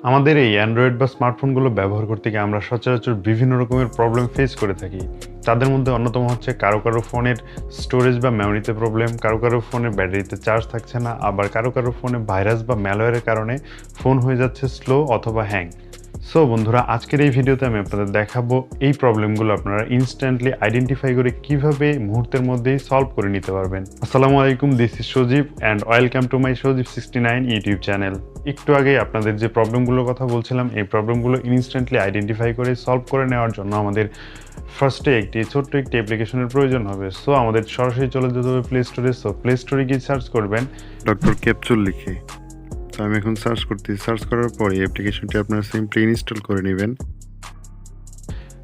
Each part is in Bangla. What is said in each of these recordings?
আমাদের এই অ্যান্ড্রয়েড বা স্মার্টফোনগুলো ব্যবহার করতে গিয়ে আমরা সচরাচর বিভিন্ন রকমের প্রবলেম ফেস করে থাকি। তাদের মধ্যে অন্যতম হচ্ছে কারো কারো ফোনের স্টোরেজ বা মেমোরিতে প্রবলেম, কারো কারো ফোনের ব্যাটারিতে চার্জ থাকছে না, আবার কারো কারো ফোনে ভাইরাস বা ম্যালওয়্যারের কারণে ফোন হয়ে যাচ্ছে স্লো অথবা হ্যাং। সো বন্ধুরা, আজকের এই ভিডিওতে আমি আপনাদের দেখাবো এই প্রবলেমগুলো আপনারা ইনস্ট্যান্টলি আইডেন্টিফাই করে কিভাবে মুহূর্তের মধ্যেই সলভ করে নিতে পারবেন। আসসালামু আলাইকুম, this is Sajib and welcome to my Sajib 69 YouTube channel. একটু আগে আপনাদের যে প্রবলেমগুলোর কথা বলছিলাম, এই প্রবলেমগুলো ইনস্ট্যান্টলি আইডেন্টিফাই করে সলভ করে নেওয়ার জন্য আমাদের ফার্স্টে ছোট্ট একটি অ্যাপ্লিকেশনের প্রয়োজন হবে। সো আমাদের সরাসরি চলে যেতে হবে প্লে স্টোরে। সো প্লে স্টোরে গিয়ে সার্চ করবেন ডক্টর ক্যাপসুল লিখে। তো আমি এখন সার্চ করতেছি। সার্চ করার পর এই অ্যাপ্লিকেশনটি আপনারা সিম্পলি ইনস্টল করে নেবেন।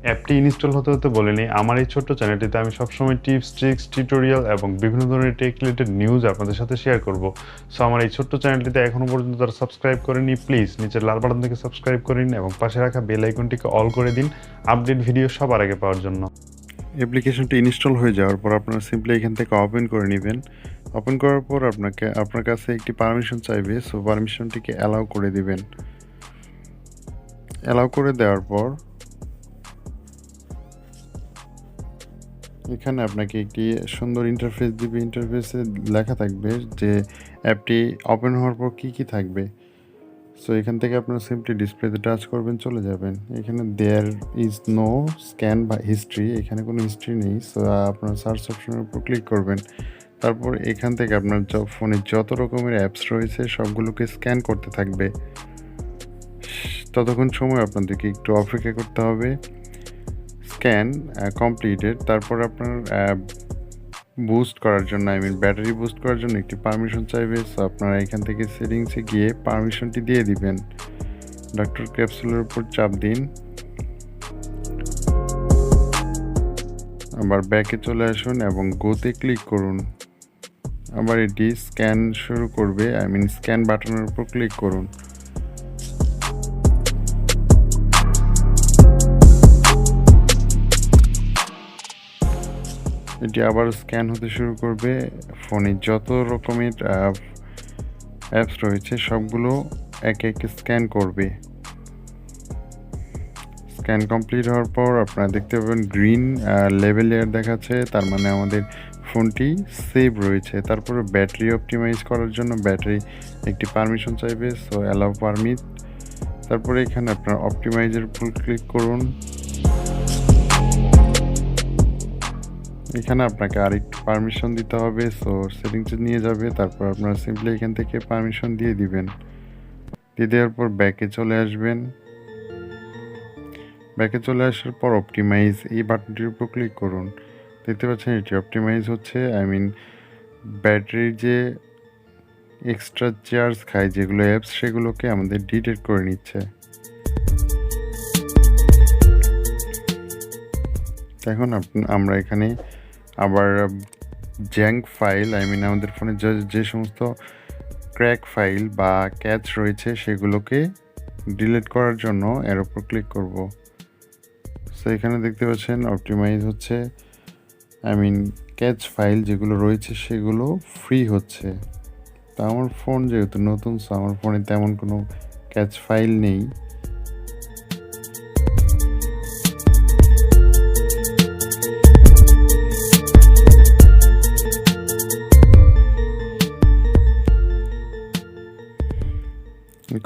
অ্যাপটি ইনস্টল হতে হতে বলেনি, আমার এই ছোট্ট চ্যানেলটিতে আমি সবসময় টিপস, ট্রিক্স, টিউটোরিয়াল এবং বিভিন্ন ধরনের টেক রিলেটেড নিউজ আপনাদের সাথে শেয়ার করব। সো আমার এই ছোট্ট চ্যানেলটিতে এখনও পর্যন্ত যারা সাবস্ক্রাইব করেনি, প্লিজ নিচের লাল বাটন থেকে সাবস্ক্রাইব করে নিন এবং পাশে রাখা বেল আইকনটিকে অল করে দিন আপডেট ভিডিও সবার আগে পাওয়ার জন্য। অ্যাপ্লিকেশনটি ইনস্টল হয়ে যাওয়ার পর আপনারা সিম্পলি এখান থেকে ওপেন করে নেবেন। ওপেন করার পর আপনার কাছে একটি পারমিশন চাইবে। সো পারমিশনটিকে অ্যালাউ করে দিবেন। অ্যালাউ করে দেওয়ার পর এখানে আপনাকে একটি সুন্দর ইন্টারফেস দিবে। ইন্টারফেসে লেখা থাকবে যে অ্যাপটি ওপেন হওয়ার পর কী কী থাকবে। সো এখান থেকে আপনারা সিম্পলি ডিসপ্লেতে টাচ করবেন, চলে যাবেন। এখানে দেয়ার ইজ নো স্ক্যান বা হিস্ট্রি, এখানে কোনো হিস্ট্রি নেই। সো আপনার সার্চ অপশনের উপর ক্লিক করবেন। তারপর এখান থেকে আপনার ফোনে যত রকমের অ্যাপস রয়েছে সবগুলোকে স্ক্যান করতে থাকবে। ততক্ষণ সময় আপনাদেরকে একটু অপেক্ষা করতে হবে। Scan completed. তারপর আপনার বুস্ট করার জন্য, ব্যাটারি বুস্ট করার জন্য একটি পারমিশন চাইবে। সো আপনারা এখান থেকে সেটিংসে গিয়ে পারমিশনটি দিয়ে দিবেন। ডক্টর ক্যাপসুলের উপর চাপ দিন, আবার ব্যাকে চলে আসুন এবং গোতে ক্লিক করুন। আবার এটি স্ক্যান শুরু করবে, স্ক্যান বাটনের উপর ক্লিক করুন। এটি আবার স্ক্যান হতে শুরু করবে। ফোনে যত রকমের অ্যাপস রয়েছে সবগুলো একে একে স্ক্যান করবে। স্ক্যান কমপ্লিট হওয়ার পর আপনারা দেখতে পাবেন গ্রিন লেভেল লেয়ার দেখাচ্ছে, তার মানে আমাদের ফোনটি সেভ রয়েছে। তারপরে ব্যাটারি অপটিমাইজ করার জন্য ব্যাটারি একটি পারমিশন চাইবে। So allow permit. তারপরে এখানে আপনার অপটিমাইজের উপর ক্লিক করুন। এখানে আপনাকে আরেকটু পারমিশন দিতে হবে। সো সেটিংসে নিয়ে যাবে। তারপর আপনারা সিম্পলি এখান থেকে পারমিশন দিয়ে দিবেন। দিয়ে দেওয়ার পর ব্যাকে চলে আসবেন। ব্যাকে চলে আসার পর অপটিমাইজ এই বাটনটির উপর ক্লিক করুন। দেখতে পাচ্ছেন এটি অপটিমাইজ হচ্ছে। ব্যাটারির যে এক্সট্রা চার্জ খায় যেগুলো অ্যাপস, সেগুলোকে আমাদের ডিটেক্ট করে নিচ্ছে। এখন আমরা এখানে আবার জ্যাঙ্ক ফাইল, আমাদের ফোনে যে সমস্ত ক্র্যাক ফাইল বা ক্যাচ রয়েছে সেগুলোকে ডিলিট করার জন্য এর উপর ক্লিক করব। সো এখানে দেখতে পাচ্ছেন অপটিমাইজ হচ্ছে। ক্যাচ ফাইল যেগুলো রয়েছে সেগুলো ফ্রি হচ্ছে। তা আমার ফোন যেহেতু নতুন, সো আমার ফোনে তেমন কোনো ক্যাচ ফাইল নেই।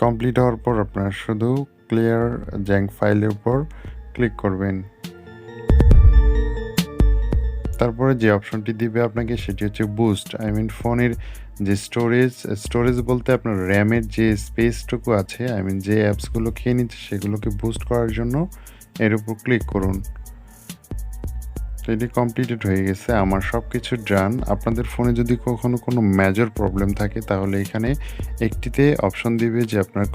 কমপ্লিট হওয়ার পর আপনারা শুধু ক্লিয়ার জ্যাঙ্ক ফাইলের উপর ক্লিক করবেন। তারপরে যে অপশনটি দিবে আপনাকে সেটি হচ্ছে বুস্ট। ফোনের যে স্টোরেজ বলতে আপনার র্যামের যে স্পেসটুকু আছে, যে অ্যাপসগুলো খেয়ে নিচ্ছে সেগুলোকে বুস্ট করার জন্য এর উপর ক্লিক করুন। তো এটি কমপ্লিটেড হয়ে গেছে। আমার সব কিছু ডান। আপনাদের ফোনে যদি কখনো কোনো মেজর প্রবলেম থাকে তাহলে এখানে একটিতে অপশন দিবে যে আপনার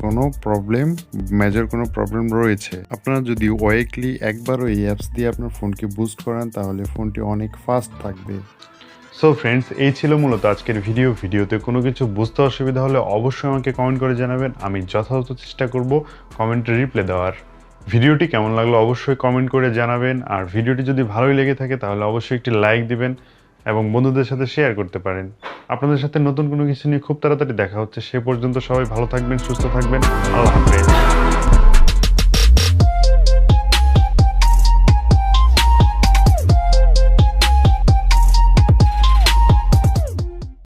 মেজর কোনো প্রবলেম রয়েছে। আপনারা যদি উইকলি একবারও এই অ্যাপস দিয়ে আপনার ফোনকে বুস্ট করান তাহলে ফোনটি অনেক ফাস্ট থাকবে। সো ফ্রেন্ডস, এই ছিল মূলত আজকের ভিডিওতে কোনো কিছু বুঝতে অসুবিধা হলে অবশ্যই আমাকে কমেন্ট করে জানাবেন। আমি যথাযথ চেষ্টা করব কমেন্টে রিপ্লাই দেওয়ার। ভিডিওটি কেমন লাগলো অবশ্যই কমেন্ট করে জানাবেন। আর ভিডিওটি যদি ভালোই লেগে থাকে তাহলে অবশ্যই একটি লাইক দিবেন এবং বন্ধুদের সাথে শেয়ার করতে পারেন। আপনাদের সাথে নতুন কোনো কিছু নিয়ে খুব তাড়াতাড়ি দেখা হচ্ছে। সে পর্যন্ত সবাই ভালো থাকবেন, সুস্থ থাকবেন। আল্লাহ হাফেজ।